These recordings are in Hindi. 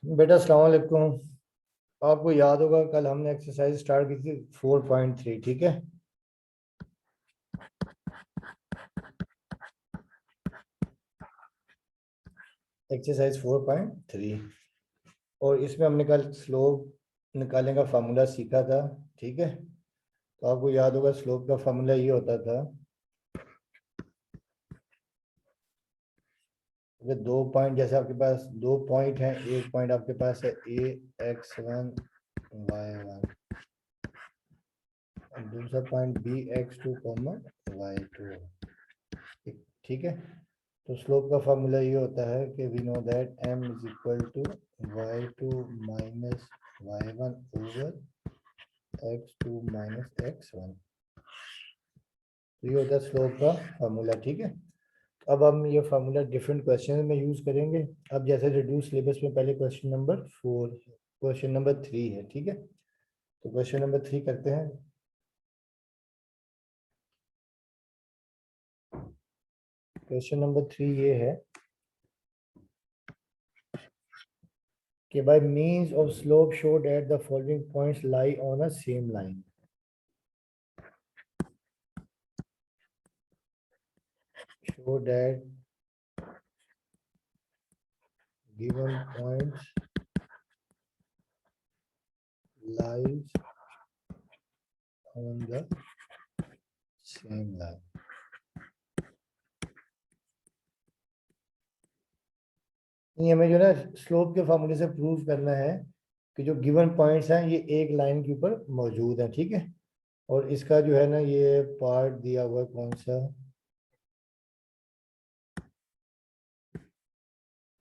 बेटा अस्सलाम वालेकुम। आपको याद होगा कल हमने एक्सरसाइज स्टार्ट की थी 4.3, ठीक है। एक्सरसाइज 4.3 और इसमें हमने कल स्लोप निकालने का फार्मूला सीखा था, ठीक है। तो आपको याद होगा स्लोप का फार्मूला ये होता था कि दो पॉइंट, जैसे आपके पास दो पॉइंट हैं, एक पॉइंट आपके पास है ax1 y1 और दूसरा पॉइंट bx2 y2, ठीक है। तो स्लोप का फार्मूला ये होता है कि we know that m is equal to y2 minus y1 over x2 minus x1। तो ये होता है स्लोप का फार्मूला, ठीक है। अब हम ये फार्मूला डिफरेंट क्वेश्चन में यूज करेंगे। अब जैसे रिड्यूस सिलेबस में पहले क्वेश्चन नंबर 4, क्वेश्चन नंबर 3 है, ठीक है। तो क्वेश्चन नंबर 3 करते हैं। क्वेश्चन नंबर 3 ये है कि by means of slope show that the following points lie on a same line. Show that given points lies on the same line. ये हमें जो है ना स्लोप के फार्मूले से प्रूव करना है कि जो गिवन पॉइंट्स हैं ये एक लाइन के ऊपर मौजूद हैं, ठीक है। और इसका जो है ना ये पार्ट दिया हुआ कौन सा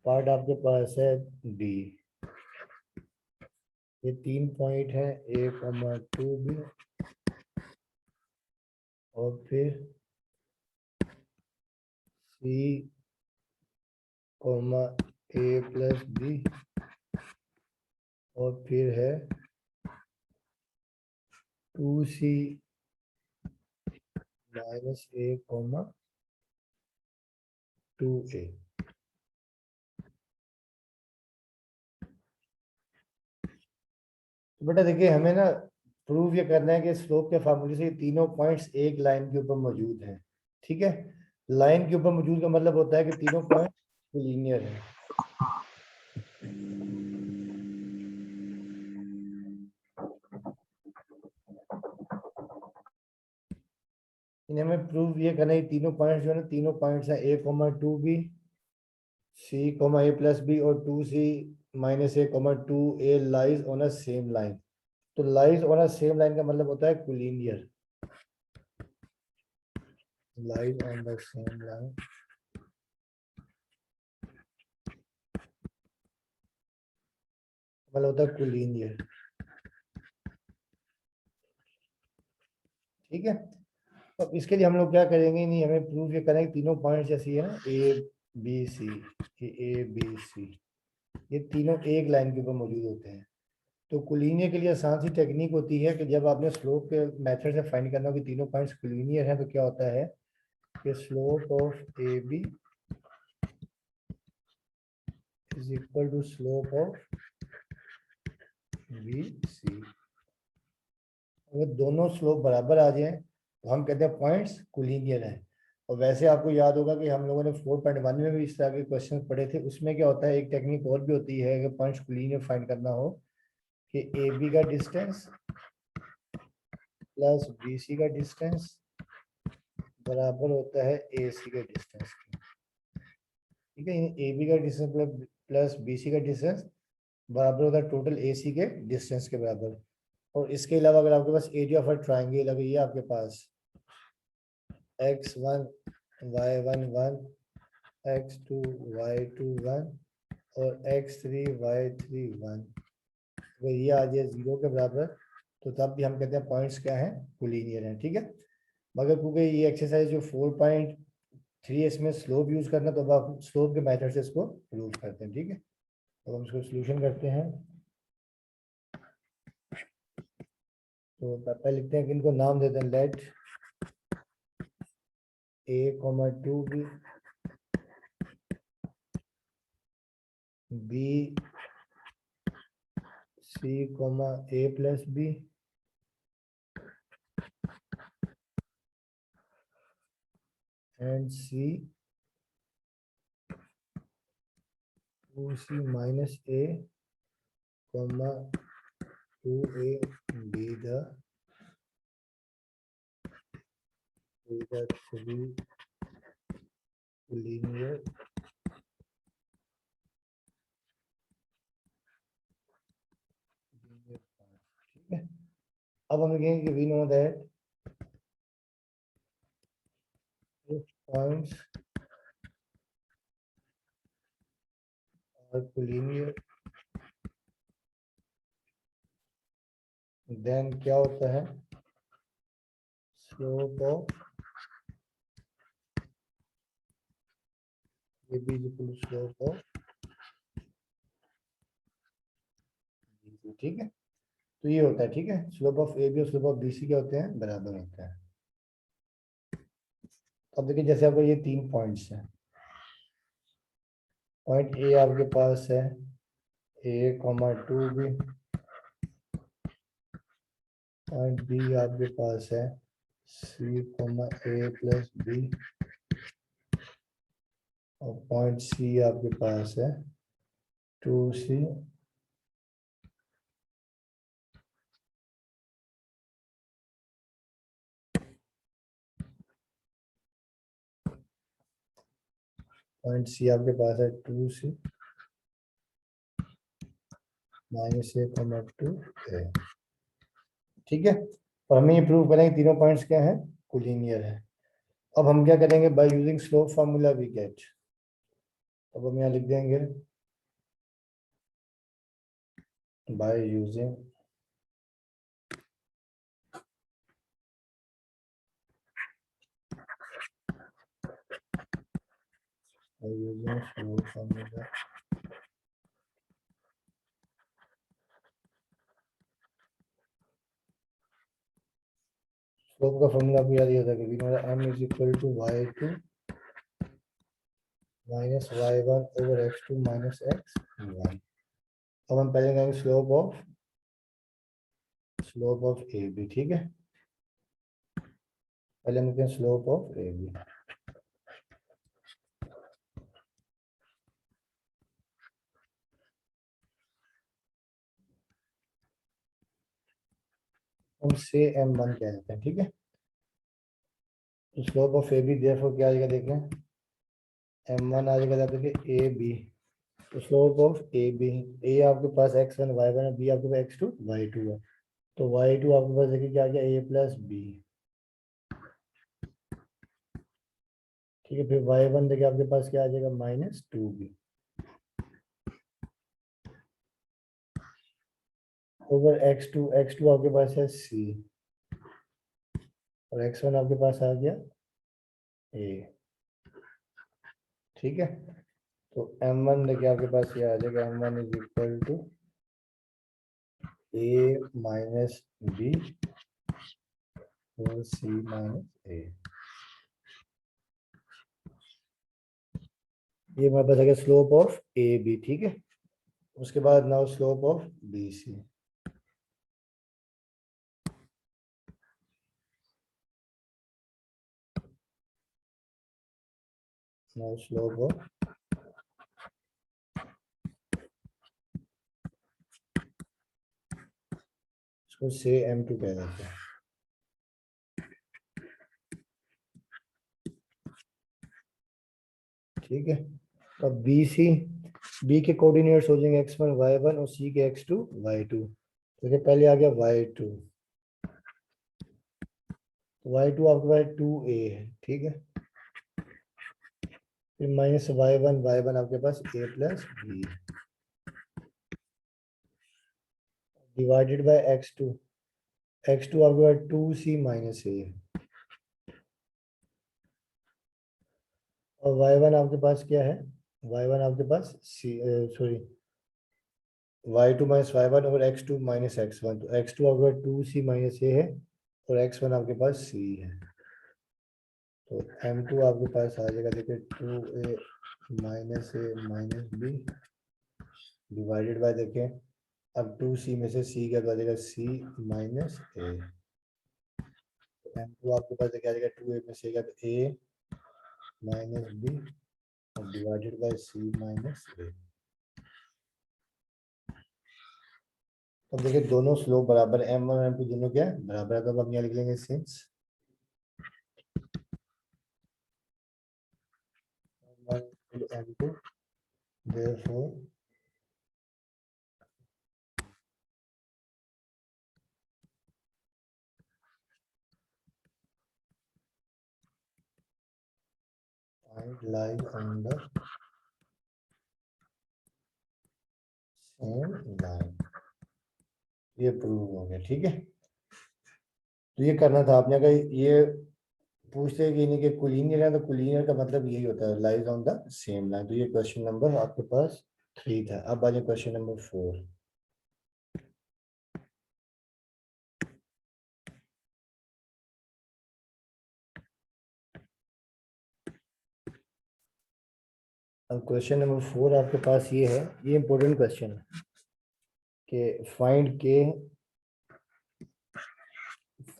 पार्ट आपके पास है डी। ये 3 पॉइंट है a, 2 भी और फिर c, a प्लस बी और फिर है 2c माइनस a, 2a। तो बेटा देखिए हमें ना प्रूव ये करना है कि स्लोप के फार्मूले से ये तीनों पॉइंट्स एक लाइन के ऊपर मौजूद हैं, ठीक है। लाइन के ऊपर मौजूद का मतलब होता है कि तीनों पॉइंट लीनियर है। इन्हें हमें प्रूव ये करना है तीनों पॉइंट्स जो है ना, तीनों पॉइंट्स हैं a, 2 B, c, a plus B और 2c minus a, 2a lies on a same line. तो lies on a same line का मतलब होता है collinear. Lies on the same line मतलब होता है कोलिनियर, ठीक है। तो इसके लिए हम लोग क्या करेंगे, नहीं हमें प्रूव ये करेंगे तीनों पॉइंट्स जैसी है ना a b c, ये तीनों एक लाइन के ऊपर मौजूद होते हैं। तो कोलिनियर के लिए आसान सी टेक्निक होती है कि जब आपने स्लोप के मेथड से फाइंड करना हो कि तीनों पॉइंट्स कोलिनियर हैं, तो क्या होता है कि slope of A B is equal to slope of B C. अगर दोनों स्लोप बराबर आ जाएं तो हम कहते हैं पॉइंट्स कोलिनियर हैं। और वैसे आपको याद होगा कि हम लोगों ने 4.1 में भी इस तरह के क्वेश्चन पढ़े थे। उसमें क्या होता है, एक टेक्निक और भी होती है कि पॉइंट्स कोलिनियर फाइंड करना हो कि ए बी का डिस्टेंस प्लस बी सी का डिस्टेंस बराबर होता है ए सी के डिस्टेंस के, ठीक है। ए बी का डिस्टेंस प्लस बी सी का डिस्टेंस बराबर होता है टोटल ए सी के डिस्टेंस के बराबर। और इसके अलावा अगर आपके पास एरिया ऑफ अ ट्राइंगल, अगर ये आपके पास x1 y1 1, x2 y2 1 और x3 y3 1, अगर ये आ जाए 0 के बराबर तो तब भी हम कहते हैं पॉइंट्स क्या हैं, कोलिनियर हैं, ठीक है। मगर क्योंकि ये एक्सरसाइज जो 4.3 इसमें स्लोप यूज करना, तो अब आप स्लोप के मेथड से इसको प्रूव करते हैं, ठीक है। तो हम इसको सोल्यूशन करते हैं। तो पहले लिखते हैं कि इनको नाम देते हैं, let a, 2 B C comma A plus B and C 2C minus A comma 2A be the three linear ठीक है। अब हम लिखेंगे कि we know that points are collinear then क्या होता है slope of AB is equal to slope of BC ठीक है। तो ये होता है ठीक है, स्लोप ऑफ AB और स्लोप ऑफ BC क्या होते हैं, बराबर होते हैं। अब देखिए जैसे आपको ये 3 पॉइंट्स हैं, पॉइंट ए आपके पास है A, 2B, पॉइंट बी आपके पास है C, A plus B और पॉइंट C आपके पास है 2C पॉइंट C आपके पास है 2C माइनस A, 2A ठीक है। और हमें ये प्रूव करेंगे तीनों पॉइंट्स क्या हैं, कोलिनियर है। अब हम क्या करेंगे, by using slope formula we get, अब हम यहाँ लिख देंगे by using slope formula slope का फॉर्मूला आपको याद ही होता है कि m is equal to y2 minus y1 over x2 minus x1। अब हम पहले करेंगे स्लोप ऑफ ए बी ठीक है। पहले हम लिखते हैं स्लोप ऑफ ए बी, हम से m1 कह देते हैं ठीक है। तो slope of A B therefore क्या आ जाएगा, देखें m1 आ जाएगा, देखिए ए बी, तो slope of A B, A आपके पास x1 y1 है, बी आपके पास x2 y2 है, तो y2 आपके पास देखिए क्या आ गया a प्लस बी ठीक है। फिर y1 देखिए आपके पास क्या आ जाएगा माइनस 2b ओवर x2 आपके पास है c और x1 आपके पास आ गया a ठीक है। तो m1 देखिए आपके पास ये आ जाएगा m1 is equal to a minus B और c माइनस a, ये हमारे पास आ गया स्लोप ऑफ ए बी ठीक है। उसके बाद now slope of B C, now slope of इसको से m2 कह देते हैं ठीक है। अब बी के कोऑर्डिनेट्स हो जाएंगे x1 y1 और c के x2 y2। तो पहले आ गया y2, y2 आपके पास 2a है ठीक है। फिर माइनस y1 आपके पास a plus B divided by x2 आपके पास 2c माइनस a और y1 आपके पास क्या है, y1 आपके पास y2 माइनस y1 और x2 माइनस x1, तो x2 आपके पास 2c माइनस a है और x1 आपके पास c है, तो m2 आपके पास आ जाएगा देखिए 2a minus b divided by देखें अब 2c में से c क्या बचेगा, c माइनस a। m2 आपके पास क्या जाएगा, 2a में से क्या, तो a माइनस b और divided by c minus a। तो देखिए दोनों स्लोप बराबर, m1 और m2 दोनों क्या है, बराबर है। तो अब हम यहाँ लिख लेंगे since m2 therefore point lies on the same line। ये प्रूव हो गया, ठीक है। तो ये करना था आपने, अगर ये पूछते हैं कि नहीं कि कोलिनियर है, तो कोलिनियर का मतलब यही होता है, lies on the same line. तो ये क्वेश्चन नंबर आपके पास 3 था। अब आ जाए क्वेश्चन नंबर 4। अब क्वेश्चन नंबर 4 आपके पास ये है, ये इंपॉर्टेंट क्वेश्चन है कि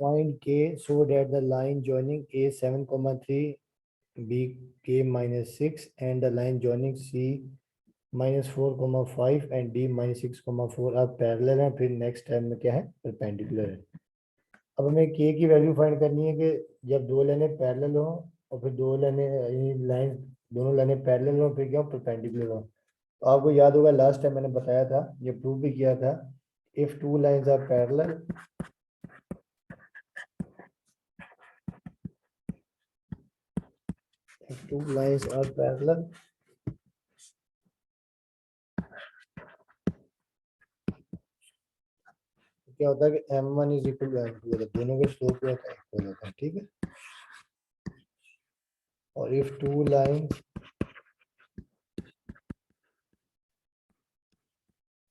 find k so that the line joining a 7,3 b k minus 6 and the line joining c minus 4,5 and d minus 6,4 आप पैरेलल हैं। फिर नेक्स्ट टाइम में क्या है, परपेंडिकुलर है। अब हमें k की वैल्यू फाइंड करनी है कि जब दो लाइनें पैरेलल हो और फिर दो लाइनें लाइन दोनों लाइनें पैरेलल हो, फिर क्या हो, परपेंडिकुलर हो। तो आपको याद होगा लास्ट टाइम मैंने बताया था, ये प्रूव भी किया था, if two lines are parallel if two lines are parallel तो क्या होता है कि m1 is equal to m2 होता है, दोनों के स्लोप क्या होता है, इक्वल होता है, ठीक है। और if two lines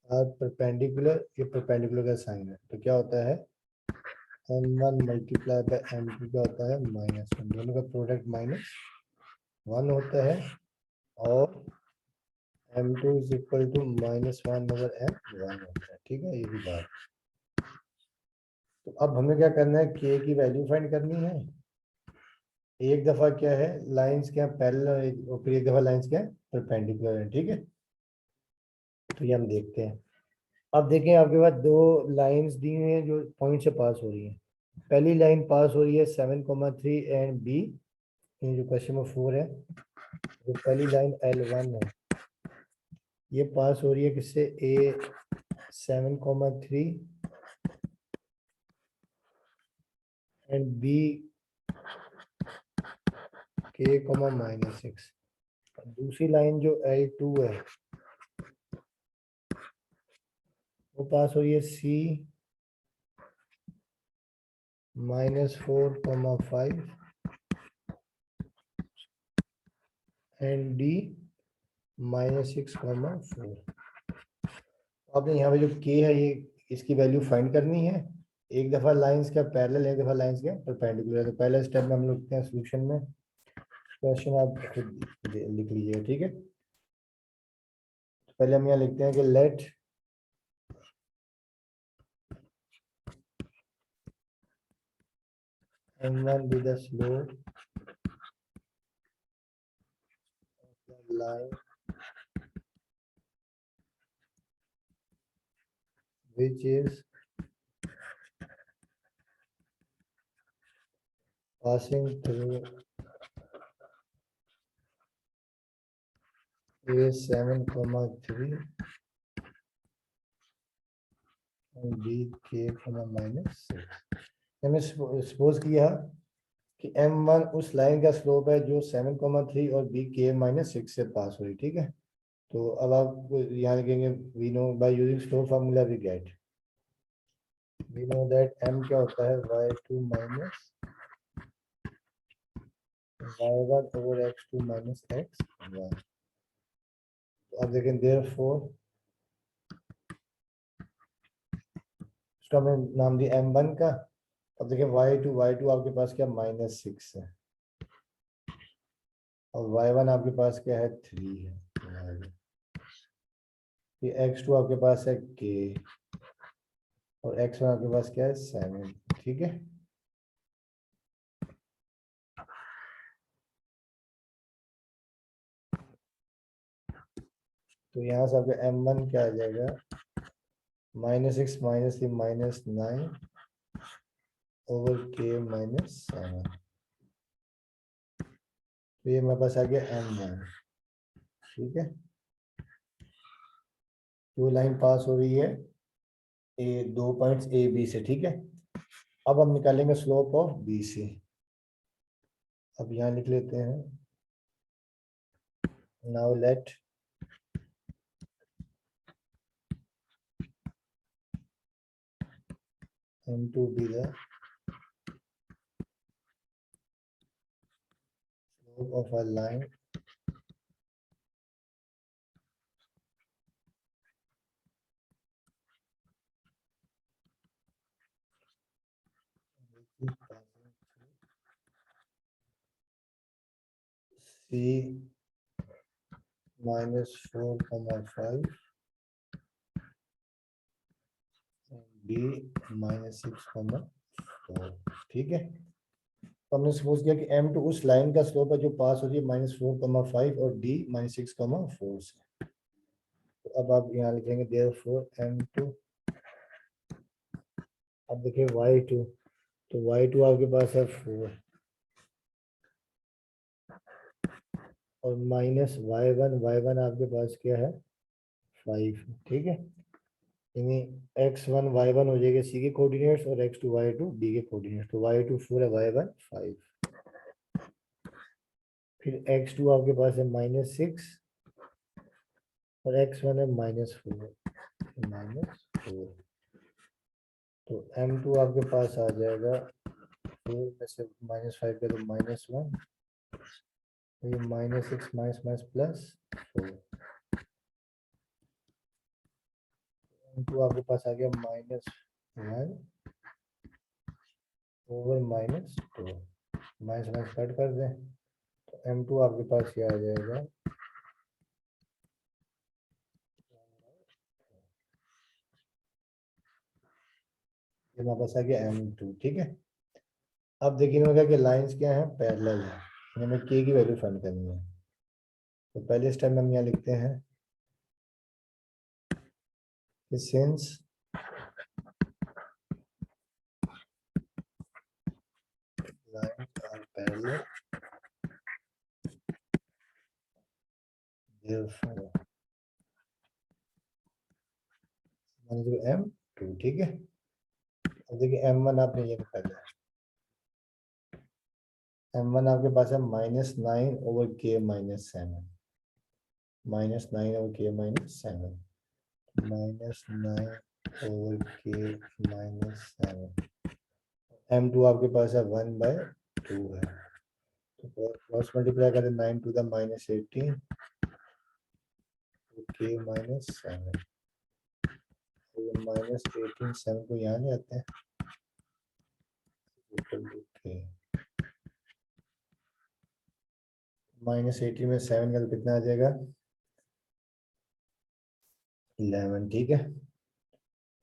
are perpendicular, ये परपेंडिकुलर का साइन है, तो क्या होता है m1 मल्टीप्लाई बाय m2 क्या होता है, -1। दोनों का प्रोडक्ट -1 होता है और m2 is equal to -1 over m1 होता है, ठीक है, ये भी बात। तो अब हमें क्या करना है, k की वैल्यू फाइंड करनी है। एक दफा क्या है, लाइंस क्या पैरेलल और फिर एक दफा लाइंस क्या परपेंडिकुलर है, ठीक है। तो ये हम देखते हैं। अब देखें आपके पास दो लाइंस दी हुई हैं जो पॉइंट से पास हो रही हैं। पहली लाइन पास हो रही है 7,3 एंड बी, ये जो क्वेश्चन नंबर 4 है, जो पहली लाइन L1 है, ये पास हो रही है किससे, ए 7,3 एंड बी के -6। दूसरी लाइन जो L2 है वो पास हो रही है सी -4,5 एंड डी -6,4। आपने यहाँ पे जो k है, ये इसकी वैल्यू फाइंड करनी है। एक दफा लाइंस क्या पैरेलल है, एक दफा लाइंस क्या परपेंडिकुलर है। तो पहले स्टेप में हम लोग लिखते हैं सॉल्यूशन में, क्वेश्चन आप खुद लिख लीजिएगा, ठीक है। पहले हम यहाँ लिखते हैं कि late m1 be the slope of the line which is passing through a 7,3 and b k, -6। हमने सपोज किया कि m1 उस लाइन का स्लोप है जो 7,3 और b k -6 से पास हो रही, ठीक है। तो अब आप यहाँ लिखेंगे we know by using slope formula we get, we know that m क्या होता है, y2 minus y1 over x2 minus x1। तो अब देखें देयरफॉर इसका हमने नाम दिया m1 का। अब देखें y2 आपके पास क्या -6 है और y1 आपके पास क्या है 3 है। ये x2 आपके पास है k और x1 आपके पास क्या है 7, ठीक है। तो यहाँ से आपका m1 क्या आ जाएगा, -6 -3 -9 ओवर k -7। तो ये मेरे पास आ गया m1, ठीक है। जो लाइन पास हो रही है ए, 2 पॉइंट्स ए बी से, ठीक है। अब हम निकालेंगे स्लोप ऑफ बी से। अब यहाँ लिख लेते हैं, now let m2 be the slope of a line which is passing through C -4, 5 and B -6, 4, ठीक है। तो हमने सपोज किया कि m2 उस लाइन का स्लोप है जो पास हो रही है -4, 5 और D -6, 4 से। तो अब आप यहाँ लिखेंगे therefore m2। अब देखिए y2, तो y2 आपके पास है 4 और -y1 आपके पास क्या है 5, ठीक है। यानी x1 y1 हो जाएगा c के कोऑर्डिनेट्स और x2 y2 d के कोऑर्डिनेट्स। तो y2 4 है, y1 5। फिर x2 आपके पास है -6 और x1 है -4, तो m2 आपके पास आ जाएगा 4 में से -5 का तो -1, ये -6 +4, m2 आपके पास आ गया -1 ओवर -2, माइनस कट कर दें तो m2 आपके पास ये आ जाएगा, ये हमारे पास आ गया m2, ठीक है। अब देखिए इन्होंने कहा कि लाइंस क्या हैं, पैरेलल है, हमें k की वैल्यू फाइंड करनी है। तो पहले स्टेप में हम यहाँ लिखते हैं कि since lines are parallel therefore m2, ठीक है। अब देखिए m1 आपने ये निकाला है, m1 आपके पास है -9 over k -7, -9 over k -7, -9 over k -7, m2 आपके पास है 1/2 है। तो क्रॉस मल्टीप्लाई करें 9 to the -18 k -7, -18 7 को यहाँ ले आते हैं इक्वल टू k, -18 में 7 का तो कितना आ जाएगा 11, ठीक है।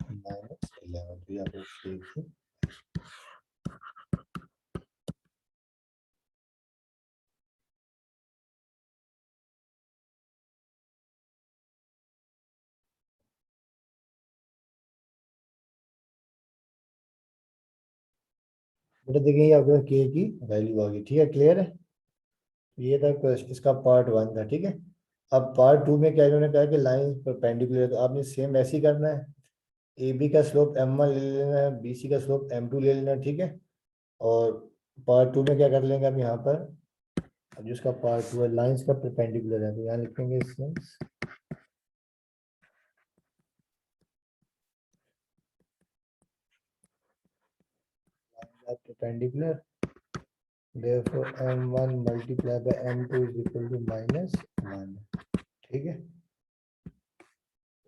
-11 तो यहाँ पर देखिए बेटा, देखिए आपके के की वैल्यू आ गई, ठीक है, क्लियर है। ये था इसका पार्ट 1 था, ठीक है। अब पार्ट 2 में क्या इन्होंने कहा कि लाइन परपेंडिकुलर है, तो आपने सेम ऐसे ही करना है, ए बी का स्लोप m1 ले लेना है, बी सी का स्लोप m2 ले लेना है, ठीक है। और पार्ट 2 में क्या कर लेंगे आप यहाँ पर, अब जिसका पार्ट 2 है लाइंस का परपेंडिकुलर है, तो यहाँ लिखेंगे since perpendicular therefore m1 multiplied by m2 is equal to -1, ठीक है।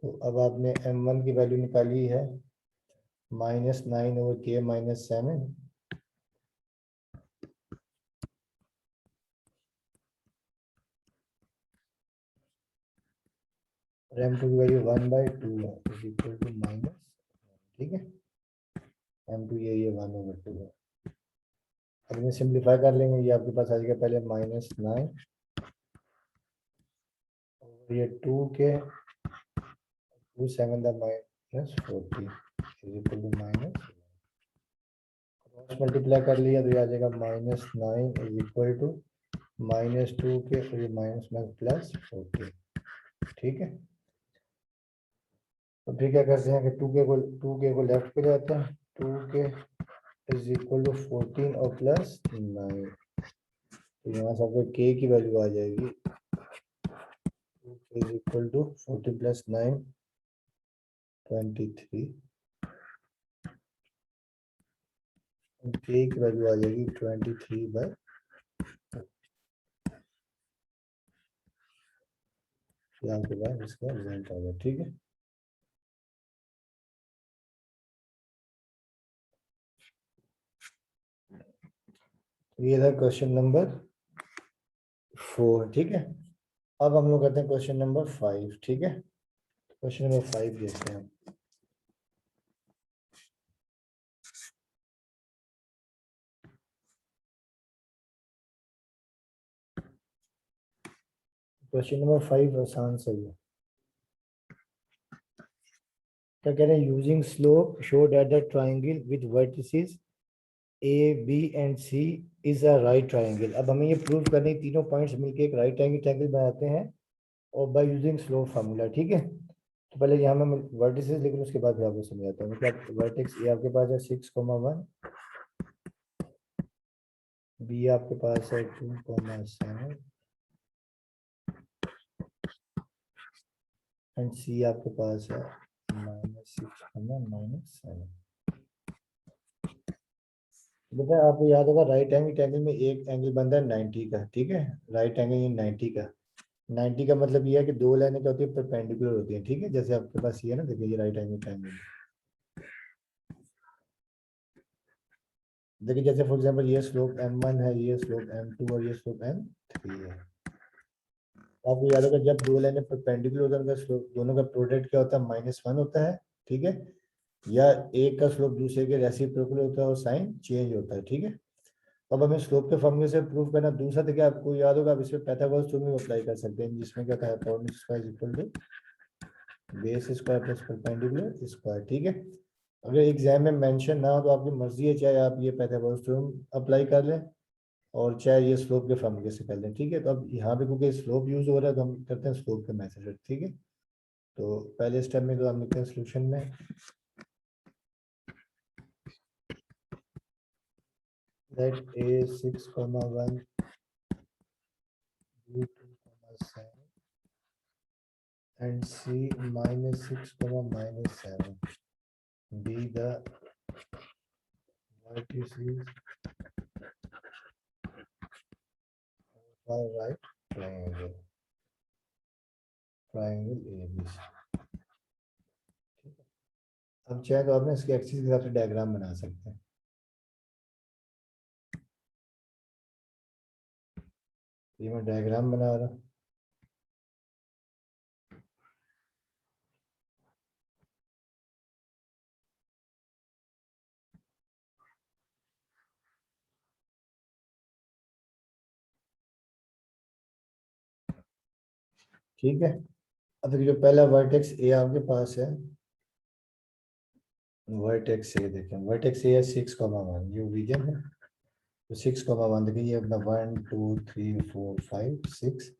तो अब आपने m1 की वैल्यू निकाली है -9 ओवर k -7, m2 की वैल्यू 1/2 है इज इक्वल टू माइनस, ठीक है, m2 ये 1/2 है। अब इन्हें सिंप्लीफाई कर लेंगे, ये आपके पास आ जाएगा पहले -9 और ये 2 के 2 7 -40 is equal to minus, multiply कर लिया तो ये आ जाएगा -9 इज इक्वल टू -2 के और ये +40, ठीक है। तो फिर क्या करते हैं कि 2 के को लेफ्ट पे जाते हैं, 2 के इज इक्वल टू 14 और +9, तो यहाँ से आपको k की वैल्यू आ जाएगी, 2 इज इक्वल टू 14 + 9 23, k की वैल्यू आ जाएगी 23/, यहाँ के बाद इसका रिजल्ट आ गया, ठीक है। ये था क्वेश्चन नंबर 4, ठीक है। अब हम लोग करते हैं क्वेश्चन नंबर 5, ठीक है। क्वेश्चन नंबर 5 देखते हैं। क्वेश्चन नंबर 5 आसान सही है। क्या कह रहे हैं, using slope show that the triangle with vertices A B and C is a right triangle. अब हमें ये प्रूव करने तीनों पॉइंट्स मिलके एक राइट ट्रायंगल बनाते हैं और बाय यूजिंग स्लोप फार्मूला, ठीक है। तो पहले यहाँ मैं वर्टिसेस लिख लूँ, उसके बाद फिर आपको समझाता हूँ। मतलब वर्टेक्स ए आपके पास है 6,1, बी आपके पास है 2,7 एंड सी आपके पास है -6,-7। बेटा आपको याद होगा राइट एंगल में एक एंगल बनता है 90 का, ठीक है। राइट एंगल 90 का, 90 का मतलब ये है कि दो लाइनें क्या होती है, परपेंडिकुलर होती हैं, ठीक है। जैसे आपके पास ये है ना, देखिए ये राइट एंगल ट्रायंगल, देखिए जैसे फॉर एग्जांपल ये स्लोप m1 है, ये स्लोप m2 और ये स्लोप m3 है। आपको याद होगा जब दो लाइनें परपेंडिकुलर होता है उनका स्लोप दोनों का प्रोडक्ट क्या होता है, -1 होता है, ठीक है। या एक का स्लोप दूसरे के रेसिप्रोकल होता है और साइन चेंज होता है, ठीक है। अब हमें स्लोप के फॉर्मूले से प्रूव करना। दूसरा तरीका आपको याद होगा, आप इसमें पाइथागोरस थ्योरम भी अप्लाई कर सकते हैं, जिसमें क्या था, hypotenuse square equal to base square plus perpendicular square, ठीक है। अगर एग्जाम में मेंशन ना हो तो आपकी मर्जी है, चाहे आप ये पाइथागोरस थ्योरम अप्लाई कर लें और चाहे ये स्लोप के फॉर्मूले से कर लें, ठीक है। तो अब यहाँ पे क्योंकि स्लोप यूज हो रहा है तो हम करते हैं स्लोप के मेथड से, ठीक है। तो पहले स्टेप में तो हम लिखते हैं सोल्यूशन में that a 6,1 b 2,7 and c -6, be the vertices of a right triangle ABC। अब चाहे तो आपने इसके एक्सिस के हिसाब से डायग्राम बना सकते हैं। ये मैं डायग्राम बना रहा हूँ, ठीक है। अब देखिए जो पहला वर्टेक्स ए आपके पास है, वर्टेक्स ए देखें, वर्टेक्स ए है 6,1, ये ओरिजिन है। तो 6,1 देखिए ये अपना 1 2 3 4 5 6,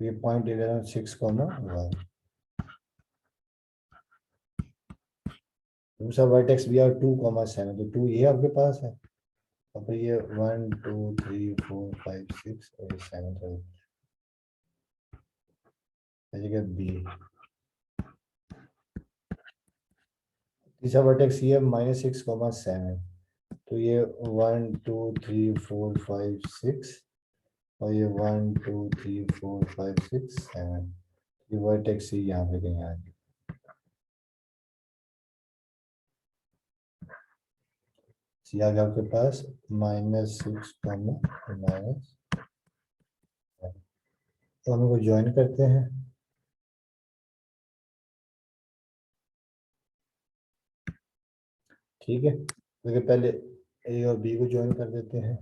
ये पॉइंट दे रहा हूँ 6,1। दूसरा वर्टेक्स भी है 2,7, तो 2 ये आपके पास है और फिर ये 1 2 3 4 5 6 और ये 7 जगह बी। तीसरा वर्टेक्स ये -6,7, तो ये 1 2 3 4 5 6 और ये 1 2 3 4 5 6 7, ये वर्टेक्स ही यहाँ पे कहीं आ गया। आ गया आपके पास -6, माइनस, तो हम इनको ज्वाइन करते हैं। ठीक है, देखिए पहले ए और बी को ज्वाइन कर देते हैं।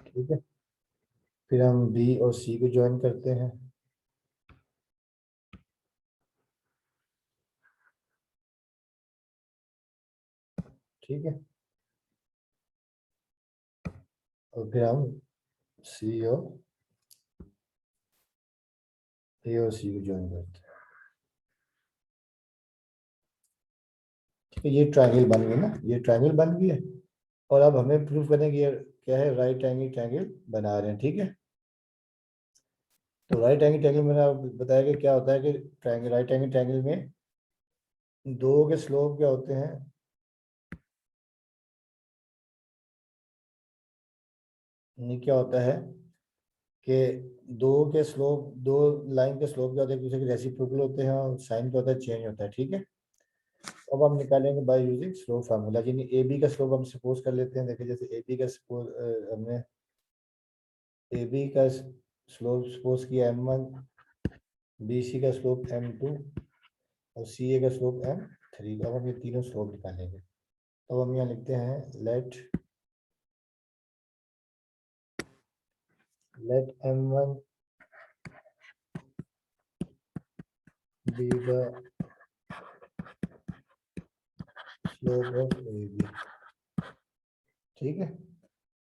ठीक है, फिर हम बी और सी को ज्वाइन करते हैं। ठीक है, और फिर हम सी और ए और सी को ज्वाइन करते हैं। ठीक है, ये ट्रायंगल बन गई ना, ये ट्रायंगल बन गई है। और अब हमें प्रूफ करने की क्या है, राइट एंगल ट्रायंगल बना रहे हैं। ठीक है, तो राइट एंगल ट्रायंगल मैंने आपको बताया कि क्या होता है कि ट्रायंगल, राइट एंगल ट्रायंगल में दो के स्लोप क्या होते हैं, ये क्या होता है कि दो के स्लोप, दो लाइन के स्लोप क्या होते हैं, एक दूसरे के रेसिप्रोकल होते हैं और साइन क्या होता है, चेंज होता है। ठीक है, अब हम निकालेंगे बाय यूजिंग स्लोप फार्मूला। यानी ए बी का स्लोप हम सपोज कर लेते हैं। देखिए जैसे ए बी का सपोज हमने ए बी का स्लोप सपोज किया m1, बी सी का स्लोप m2 और सी ए का स्लोप m3। अब हम ये तीनों स्लोप निकालेंगे। तो हम यहाँ लिखते हैं let m1 be the slope of AB। ठीक है,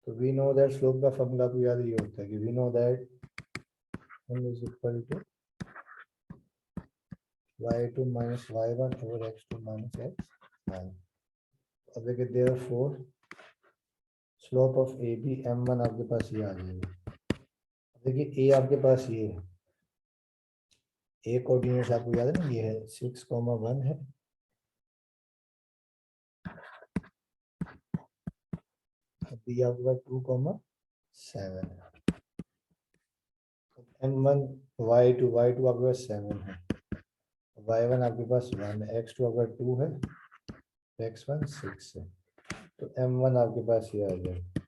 तो वी नो दैट स्लोप का फॉर्मूला आपको याद ये होता है कि we know that m is equal to y2 minus y1 over x2 minus x1। अब देखिए therefore slope of A B m1 आपके पास ये आ जाएगा। देखिए ए आपके पास ये है, ए कोऑर्डिनेट्स आपको याद है ना, ये है 6,1 है, बी आपके पास 2,7 है। m1 y2 आपके पास 7 है, y1 आपके पास 1 है, x2 आपका 2 है, x1 6 है। तो m1 आपके पास ये आ जाएगा,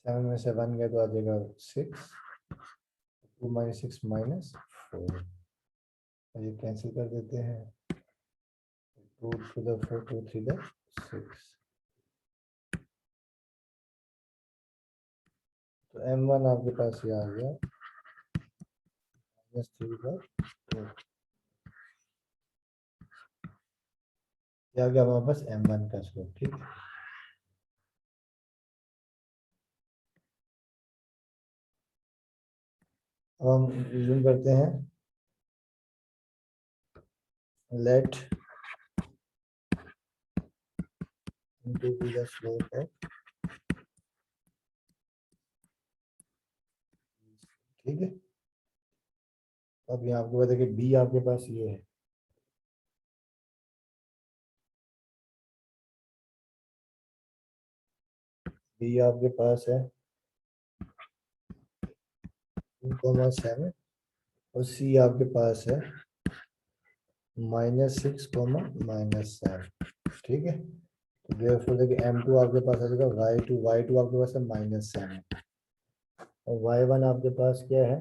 7 में से 1 गया तो आ जाएगा 6, 2 minus 6 minus 4। ये कैंसिल कर देते हैं, 2 to the 4, 2 3 the 6। तो m1 आपके पास ये आ गया -3/2। ये आ गया हमारे पास m1 का स्लोप। ठीक है, अब हम यूज करते हैं let into be the slope of। ठीक है, अब यहाँ आपको पता है कि b आपके पास ये है, b आपके पास है 2,7 और c आपके पास है -6, -7। ठीक है, तो therefore देखिए m2 आपके पास आ जाएगा y2 आपके पास है -7 और y1 आपके पास क्या है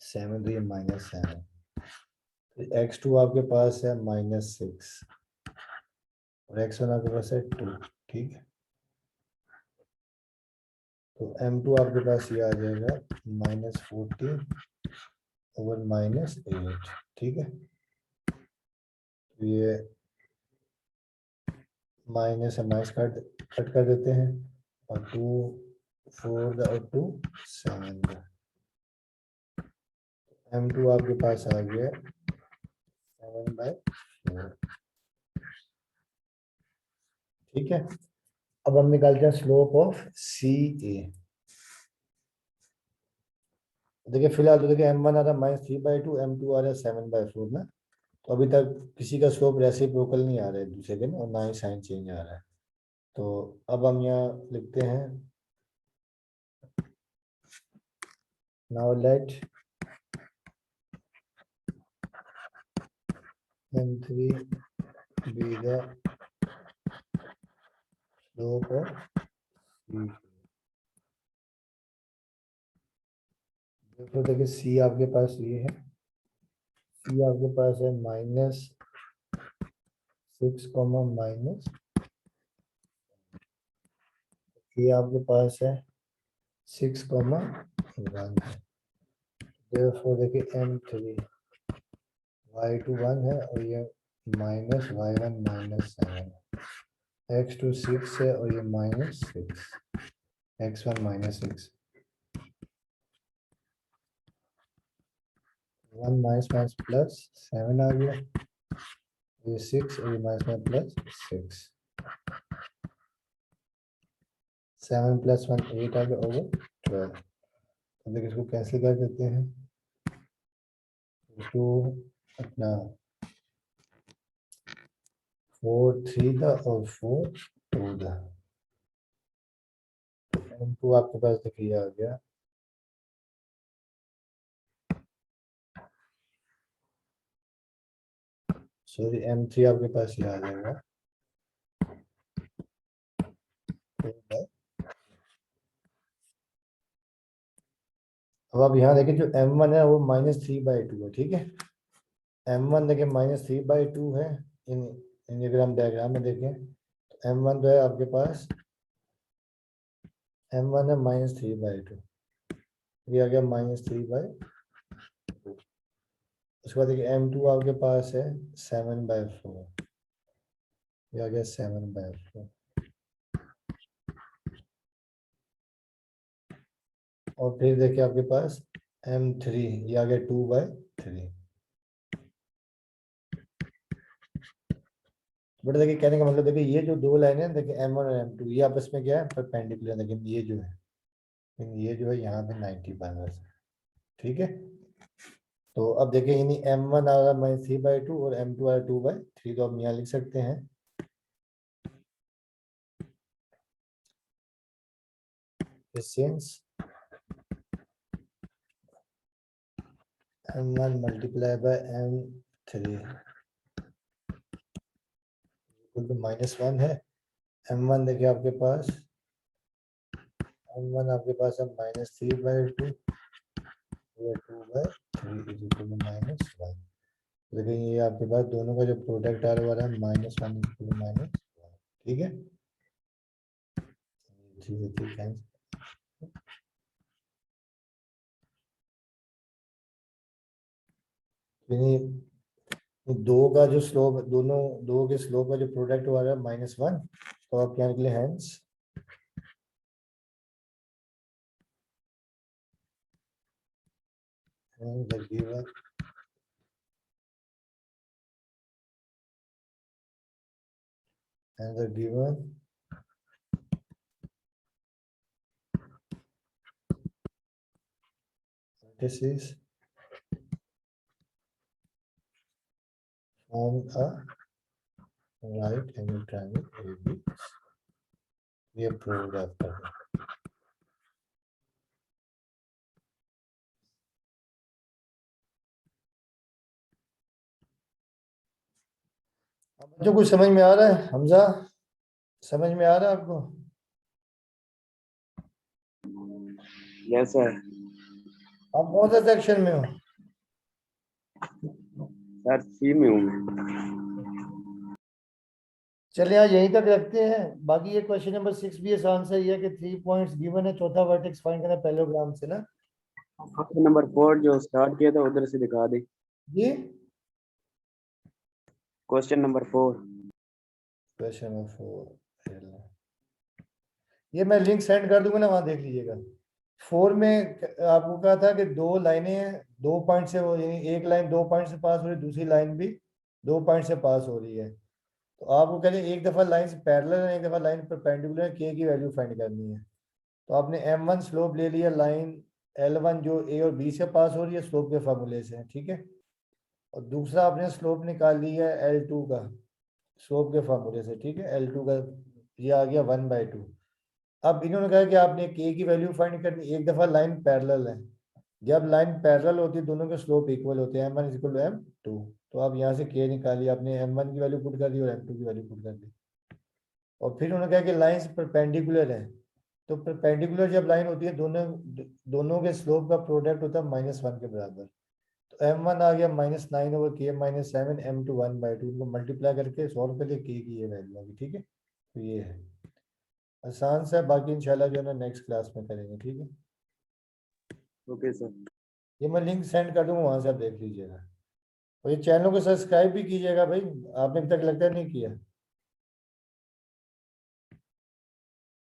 7, तो ये -7। x2 आपके पास है -6 और x1 आपके पास है 2। ठीक है, तो m2 आपके पास ये आ जाएगा -14 ओवर -8। ठीक है, तो ये माइनस है, माइनस कट कर देते हैं और 2 4 और 2 7। m2 आपके पास आ गया 7/4। ठीक है, अब हम निकालते हैं स्लोप ऑफ सी ए। देखिए फिलहाल तो देखिए m1 आ रहा है -3/2, m2 आ रहा है 7/4 ना। तो अभी तक किसी का स्लोप रेसिप्रोकल नहीं आ रहा है एक दूसरे के ना, और ना ही साइन चेंज आ रहा है। तो अब हम यहाँ लिखते हैं now let m3 be the slope of C। तो देखिए सी आपके पास ये है, सी आपके पास है -6 माइनस, ये आपके पास है 6,1 है। therefore देखिए M3 y2 1 है और ये -y1 -7, x2 6 है और ये -6, x1 -6, 1 माइनस प्लस 7 आ गया, ये 6 और ये माइनस प्लस 6, 7 + 1 8 आ गया ओवर 12। अब देखिए इसको कैंसिल कर देते हैं, तो अपना 4 3 था और 4 2 था, M2 आपके पास देखिए आ गया सॉरी M3 आपके पास ये आ जाएगा 4/। अब आप यहाँ देखें जो M1 है वो -3/2 है, ठीक है। M1 देखिए -3/2 है, इन इंडियोग्राम डायग्राम में देखें तो M1 जो है आपके पास M1 है -3/2, ये आ गया -3/2। उसके बाद देखिए M2 आपके पास है 7/4, ये आ गया 7/4। और फिर देखिए आपके पास M3 ये आ गया 2/3। बट देखिए कहने का मतलब देखिए ये जो दो लाइन है देखिए M1 और M2 ये आपस में क्या है परपेंडिकुलर, लेकिन ये जो है यहाँ पे 90 बराबर है, ठीक है। तो अब देखिए यानी M1 आ रहा -3/2 और M2 आ रहा 2/3, तो आप यहाँ लिख सकते हैं since M1 multiplied by M3 equal to -1 है। M1 देखिए आपके पास M1 आपके पास है -3/2, ये 2/3 इज इक्वल टू -1। लेकिन ये आपके पास दोनों का जो प्रोडक्ट आ रहा है -1 इक्वल टू -1, ठीक है। ठीक है, दो का जो स्लोप दोनों दो के स्लोप का जो प्रोडक्ट हुआ है -1, तो आप क्या निकले hence the given and the given vertices form a right angle triangle AB, ये प्रूव करता है। बच्चों कुछ समझ में आ रहा है? हमजा समझ में आ रहा है आपको? Yes sir. आप कौन सा सेक्शन में हो? सर सी में हूँ मैं। चलिए यहाँ यहीं तक रखते हैं। बाकी ये क्वेश्चन नंबर 6 भी आसान सा ही है कि 3 पॉइंट्स गिवन है, चौथा वर्टेक्स फाइंड करना पैरेललोग्राम से ना। क्वेश्चन नंबर 4 जो स्टार्ट किया था उधर से दिखा दे। जी क्वेश्चन नंबर 4। क्वेश्चन नंबर 4 ये मैं लिंक सेंड कर दूंगा ना, वहां देख लीजिएगा। 4 में आपको कहा था कि दो लाइनें हैं, 2 पॉइंट से वो यानी एक लाइन 2 पॉइंट से पास हो रही है, दूसरी लाइन भी 2 पॉइंट से पास हो रही है। तो आपको कहते हैं एक दफा लाइन पैरेलल है, एक दफा लाइन परपेंडिकुलर है, के की वैल्यू फाइंड करनी है। तो आपने M1 स्लोप ले लिया, लाइन L1 जो A और B से पास हो रही है स्लोप के फार्मूले से, ठीक है। और दूसरा आपने स्लोप निकाल लिया है L2 का स्लोप के फार्मूले से, ठीक है। L2 का ये आ गया 1/2। अब इन्होंने कहा कि आपने के की वैल्यू फाइंड करनी, एक दफा लाइन पैरेलल है, जब लाइन पैरेलल होती है दोनों के स्लोप इक्वल होते हैं, M1 = M2। तो आप यहाँ से के निकालिए, आपने M1 की वैल्यू पुट कर दी और M2 की वैल्यू पुट कर दी। और फिर उन्होंने कहा कि लाइंस परपेंडिकुलर है, तो परपेंडिकुलर जब लाइन होती है दोनों दोनों के स्लोप का प्रोडक्ट होता है -1 के बराबर। तो m1 आ गया -9/k-7 m2 1/2, इनको मल्टीप्लाई करके सॉल्व कर लिए, k की ये वैल्यू आ गई। ठीक है, तो ये है आसान सा, बाकी इंशाल्लाह जो है ना नेक्स्ट क्लास में करेंगे। ठीक है, ओके सर। ये मैं लिंक सेंड कर दूंगा, वहां से आप देख लीजिएगा। और ये चैनल को सब्सक्राइब भी कीजिएगा भाई, आपने अभी तक लगता है नहीं किया।